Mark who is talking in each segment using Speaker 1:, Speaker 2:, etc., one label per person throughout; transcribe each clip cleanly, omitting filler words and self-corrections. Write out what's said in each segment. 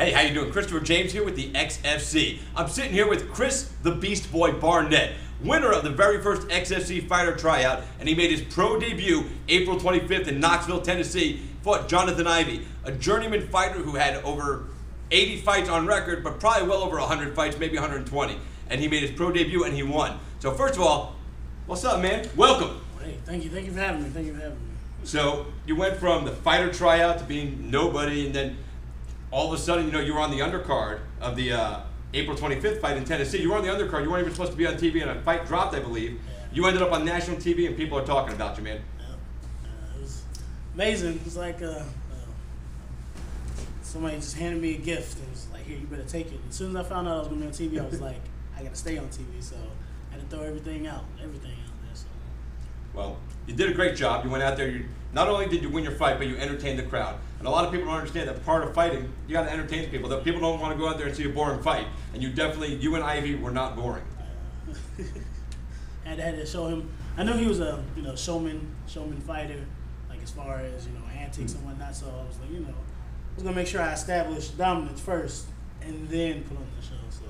Speaker 1: Hey, how you doing? Christopher James here with the XFC. I'm sitting here with Chris the Beast Boy Barnett, winner of the very first XFC fighter tryout, and he made his pro debut April 25th in Knoxville, Tennessee. Fought Jonathan Ivey, a journeyman fighter who had over 80 fights on record, but probably well over 100 fights, maybe 120. And he made his pro debut and he won. So first of all, what's up, man? Welcome.
Speaker 2: Hey, thank you for having me.
Speaker 1: So you went from the fighter tryout to being nobody, and then all of a sudden, you were on the undercard of the April 25th fight in Tennessee. You were on the undercard. You weren't even supposed to be on TV, and a fight dropped, I believe. Yeah. You ended up on national TV, and people are talking about you, man.
Speaker 2: Yeah. It was amazing. It was like somebody just handed me a gift. It was like, here, you better take it. As soon as I found out I was going to be on TV, I was like, I got to stay on TV. So I had to throw everything out there. So.
Speaker 1: Well, you did a great job. You went out there. Not only did you win your fight, but you entertained the crowd. And a lot of people don't understand that part of fighting, you got to entertain people. That people don't want to go out there and see a boring fight. And you and Ivy were not boring.
Speaker 2: I had to show him. I knew he was a showman fighter, like as far as antics and whatnot. So I was like, I was gonna make sure I established dominance first, and then put on the show. So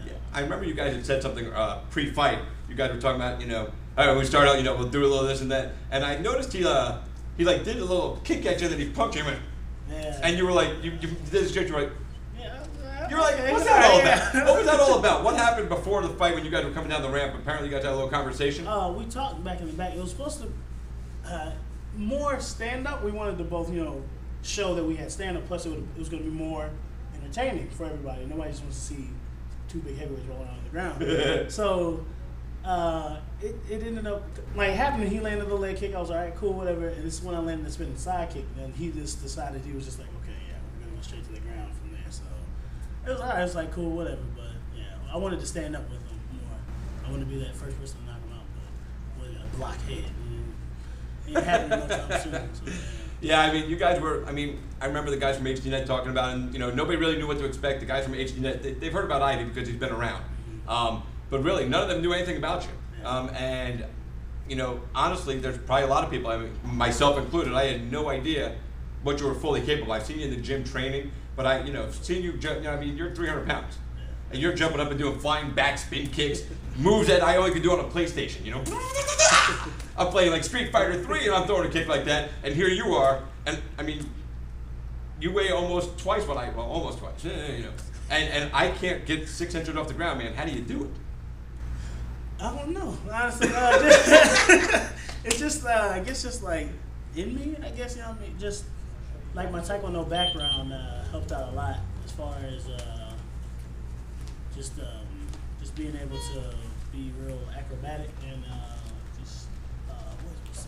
Speaker 1: yeah. I remember you guys had said something pre-fight. You guys were talking about all right, when we start out, we'll do a little this and that. And I noticed he like did a little kick at you, and then he punched you, and you were like, you did this trick, you were like, you were like, what's that all about? What was that all about? What happened before the fight when you guys were coming down the ramp? Apparently you guys had a little conversation.
Speaker 2: We talked back in the back. It was supposed to more stand-up. We wanted to both, show that we had stand-up, plus it was going to be more entertaining for everybody. Nobody just wants to see two big heavyweights rolling on the ground. So it ended up like happening. He landed the leg kick. I was all right, cool, whatever. And this is when I landed the spinning side kick. And he just decided he was just like, okay, yeah, we're gonna go straight to the ground from there. So it was all right. It was like cool, whatever. But yeah, I wanted to stand up with him more. I wanted to be that first person to knock him out, but with a blockhead. It ain't happening no time soon. So, yeah.
Speaker 1: Yeah, I mean, you guys were. I mean, I remember the guys from HDNet talking about it, and nobody really knew what to expect. The guys from HDNet, they've heard about Ivy because he's been around. But really, none of them knew anything about you. And, honestly, there's probably a lot of people, I mean, myself included, I had no idea what you were fully capable of. I've seen you in the gym training, but I've seen you jump, I mean, you're 300 pounds. And you're jumping up and doing flying back spin kicks, moves that I only could do on a PlayStation, I'm playing like Street Fighter 3 and I'm throwing a kick like that, and here you are, and I mean, you weigh almost twice what almost twice, and I can't get 6 inches off the ground, man. How do you do it?
Speaker 2: I don't know, honestly. It's just, I guess, just like in me. I guess just like my Taekwondo background helped out a lot as far as just being able to be real acrobatic and what's it called?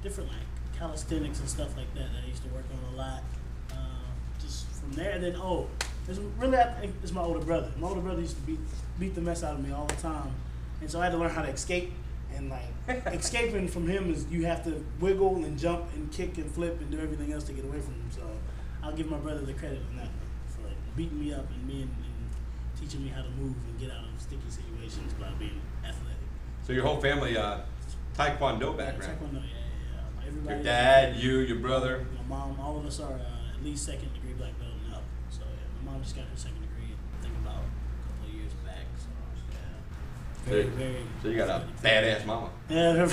Speaker 2: Different like calisthenics and stuff like that I used to work on a lot. Just from there, and then I think it's my older brother. My older brother used to beat the mess out of me all the time. And so I had to learn how to escape, and like escaping from him is you have to wiggle and jump and kick and flip and do everything else to get away from him. So I'll give my brother the credit on that for like beating me up and teaching me how to move and get out of sticky situations by being athletic.
Speaker 1: So your whole family, Taekwondo background.
Speaker 2: Yeah, Taekwondo, yeah. Everybody.
Speaker 1: Your dad, your brother.
Speaker 2: My mom, all of us are at least second degree black belt and up. So yeah, my mom just got her second degree, I think about a couple of years back. So yeah.
Speaker 1: So you got a badass mama.
Speaker 2: Yeah,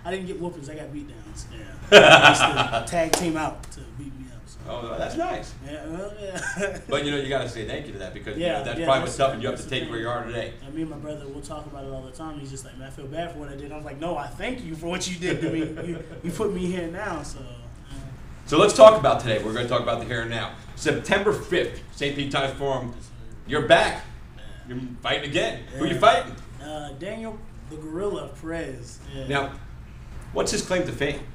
Speaker 2: I didn't get whoopings. I got beat downs. Yeah, I used to tag team out to beat me up. So.
Speaker 1: Oh, that's nice.
Speaker 2: Yeah, well, yeah.
Speaker 1: But you got to say thank you to that because that's probably what's tough, and you have to take where you are today.
Speaker 2: And me and my brother, we'll talk about it all the time. He's just like, man, I feel bad for what I did. I was like, no, I thank you for what you did to me. You put me here now.
Speaker 1: So let's talk about today. We're going to talk about the here and now. September 5th, St. Pete Times Forum. You're back. You're fighting again. Yeah. Who are you fighting?
Speaker 2: Daniel the Gorilla Perez. Yeah.
Speaker 1: Now, what's his claim to fame?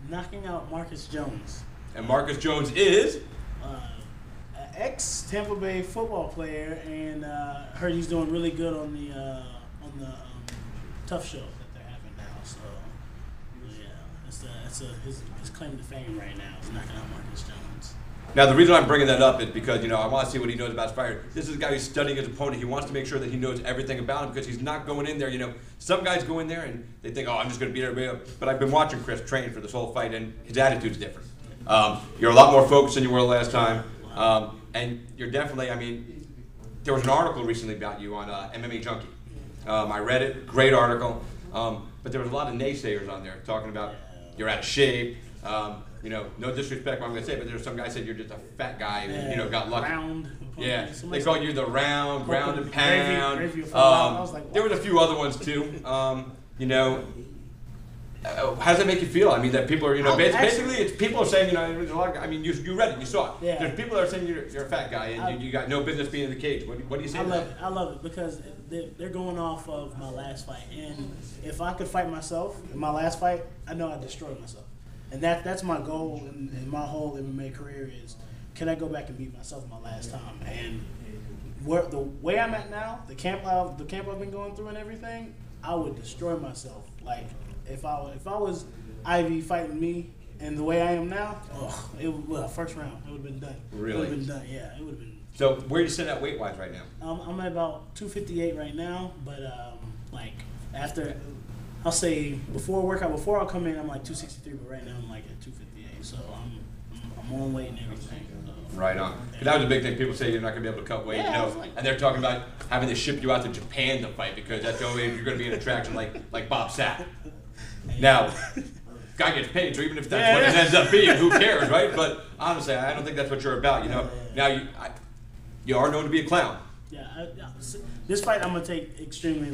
Speaker 2: Knocking out Marcus Jones.
Speaker 1: And Marcus Jones is?
Speaker 2: An ex-Tampa Bay football player, and heard he's doing really good on the Tough Show that they're having now. So, yeah, that's his claim to fame right now is knocking out Marcus Jones.
Speaker 1: Now, the reason I'm bringing that up is because, I want to see what he knows about his fighter. This is a guy who's studying his opponent. He wants to make sure that he knows everything about him because he's not going in there. Some guys go in there and they think, oh, I'm just going to beat everybody up. But I've been watching Chris train for this whole fight, and his attitude's different. You're a lot more focused than you were last time. And you're definitely, I mean, there was an article recently about you on MMA Junkie. I read it, great article. But there was a lot of naysayers on there talking about you're out of shape. You know, no disrespect what I'm going to say, but there's some guy said you're just a fat guy and, you know, got lucky.
Speaker 2: Round.
Speaker 1: Yeah, they call you the round, ground and pound. There was a few other ones too. You know, how does that make you feel? I mean, that people are, you know, basically it's people are saying, you know, there's a lot of, I mean, you read it, you saw it.
Speaker 2: Yeah.
Speaker 1: There's people that are saying you're a fat guy and you got no business being in the cage. What do you say to that?
Speaker 2: I love it because they're going off of my last fight, and if I could fight myself in my last fight, I know I'd destroy myself. And that's my goal in my whole MMA career is, can I go back and beat myself my last time? And the way I'm at now, the camp I've been going through and everything, I would destroy myself. Like if I was Ivy fighting me, and the way I am now, first round, it would have been done.
Speaker 1: Really?
Speaker 2: It would have been done. Yeah, it would have been.
Speaker 1: So where are you sitting at weight wise right now?
Speaker 2: I'm at about 258 right now, but like after. I'll say before I come in, I'm like 263, but right now I'm like at 258. So I'm on weight and everything.
Speaker 1: Right on. That was a big thing. People say you're not going to be able to cut weight, you know, and they're talking about having to ship you out to Japan to fight because that's the only way you're going to be an attraction like Bob Sapp. Now, guy gets paid, so even if that's what it ends up being, who cares, right? But honestly, I don't think that's what you're about, you know. Now, you are known to be a clown.
Speaker 2: Yeah, this fight I'm going to take extremely,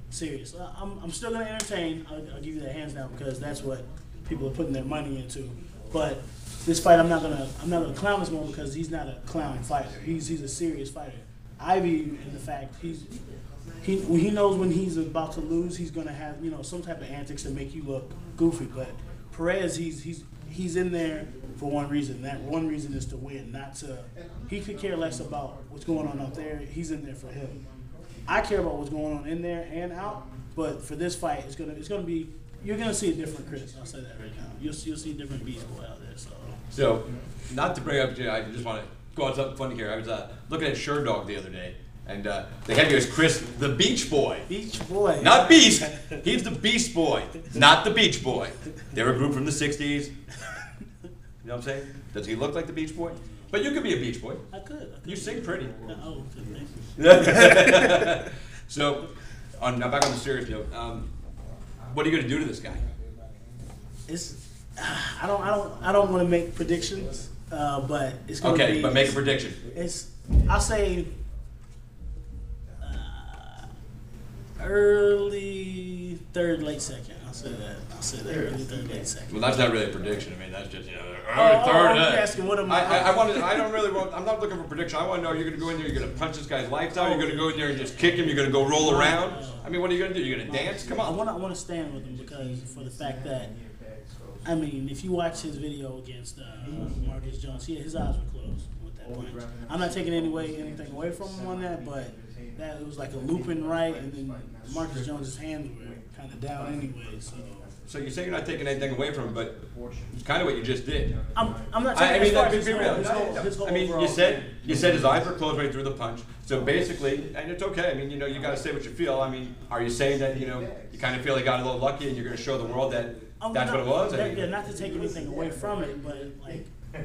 Speaker 2: serious. I'm still gonna entertain. I'll give you that hands down because that's what people are putting their money into. But this fight, I'm not gonna clown this one because he's not a clown fighter. He's a serious fighter. Ivy, in the fact, he knows when he's about to lose, he's gonna have some type of antics to make you look goofy. But Perez, he's in there for one reason. That one reason is to win, not to. He could care less about what's going on out there. He's in there for him. I care about what's going on in there and out, but for this fight, it's gonna be. You're gonna see a different Chris. I'll say that right now. You'll see a different Beast Boy out there.
Speaker 1: So, not to bring up, I just want to go on something funny here. I was looking at Sherdog the other day, and they had you as Chris the Beach Boy.
Speaker 2: Beach Boy.
Speaker 1: Not Beast. He's the Beast Boy, not the Beach Boy. They're a group from the '60s. You know what I'm saying? Does he look like the Beach Boy? But you could be a Beach Boy.
Speaker 2: I could.
Speaker 1: You sing pretty.
Speaker 2: Oh, thank you.
Speaker 1: So, now back on the serious note. What are you going to do to this guy?
Speaker 2: I don't want to make predictions, but it's going to be.
Speaker 1: Okay, but make a prediction.
Speaker 2: I'll say early third, late second. I'll say that early third, late second.
Speaker 1: Well, that's not really a prediction. I mean, that's just early
Speaker 2: third.
Speaker 1: I'm
Speaker 2: asking what am
Speaker 1: I'm not looking for a prediction. I want to know, you're going to go in there, you're going to punch this guy's lights out, you're going to go in there and just kick him, you're going to go roll around. I mean, what are you going to do? You're going to dance? Come on.
Speaker 2: I want to stand with him because for the fact that, I mean, if you watch his video against Marcus Jones, his eyes were closed with that punch. I'm not taking anything away from him on that, but that it was like a looping right, and then Marcus Jones' hands were kind of down anyway.
Speaker 1: So you say you're not taking anything away from him, but it's kind of what you just did.
Speaker 2: I'm not taking
Speaker 1: be real. I mean, you said his eyes were closed right through the punch. So basically, and it's okay. I mean, you got to say what you feel. I mean, are you saying that you kind of feel he got a little lucky, and you're going to show the world that that's what it was?
Speaker 2: Not to take anything away from it, but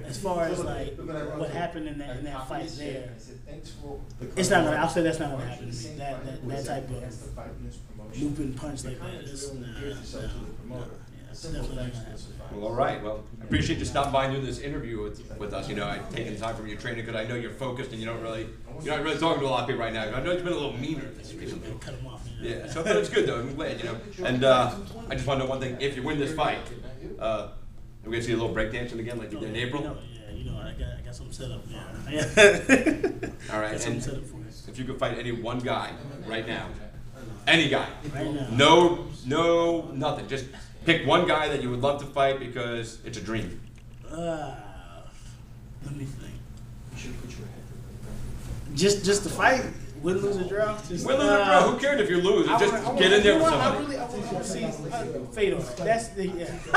Speaker 2: as far as what happened in that fight there, it's not gonna. I'll say that's not gonna happen to me. That type of looping punch like that. It's definitely not gonna happen.
Speaker 1: Well, all right. Well, I appreciate you stopping by and doing this interview with us. I've taken time from your training because I know you're focused and you're not really talking to a lot of people right now. I know you've been a little meaner this recently.
Speaker 2: Cut him off.
Speaker 1: Yeah. So, but it's good though. I'm glad. And I just want to know one thing. If you win this fight, we're gonna see a little breakdancing again, like you did in April.
Speaker 2: I got something set up. Yeah.
Speaker 1: All right.
Speaker 2: Got something set up for you.
Speaker 1: If you could fight any one guy right now, any guy,
Speaker 2: right now.
Speaker 1: No, nothing. Just pick one guy that you would love to fight because it's a dream.
Speaker 2: Let me think. Just to fight. Win, lose, or draw?
Speaker 1: Win, lose, or draw. Who cares if you lose? Just get in there with somebody.
Speaker 2: I want to see Fedor. That's the Just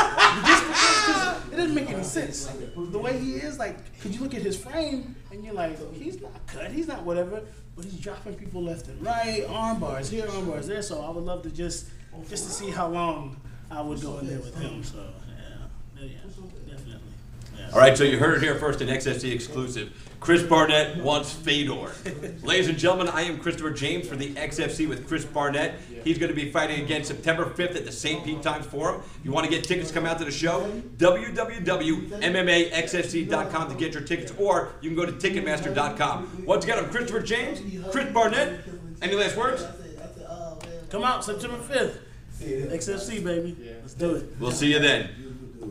Speaker 2: it doesn't make any sense. The way he is, could you look at his frame and you're like, he's not cut, he's not whatever, but he's dropping people left and right, arm bars here, arm bars there. So I would love to just to see how long I would go in there with him. So yeah, definitely.
Speaker 1: All right, so you heard it here first, an XFC exclusive. Chris Barnett wants Fedor. Ladies and gentlemen, I am Christopher James for the XFC with Chris Barnett. He's going to be fighting again September 5th at the St. Pete Times Forum. If you want to get tickets, come out to the show. www.mmAXFC.com to get your tickets, or you can go to Ticketmaster.com. Once again, I'm Christopher James, Chris Barnett. Any last words?
Speaker 2: Come out September 5th. XFC, baby. Let's do it.
Speaker 1: We'll see you then.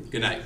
Speaker 1: Good night.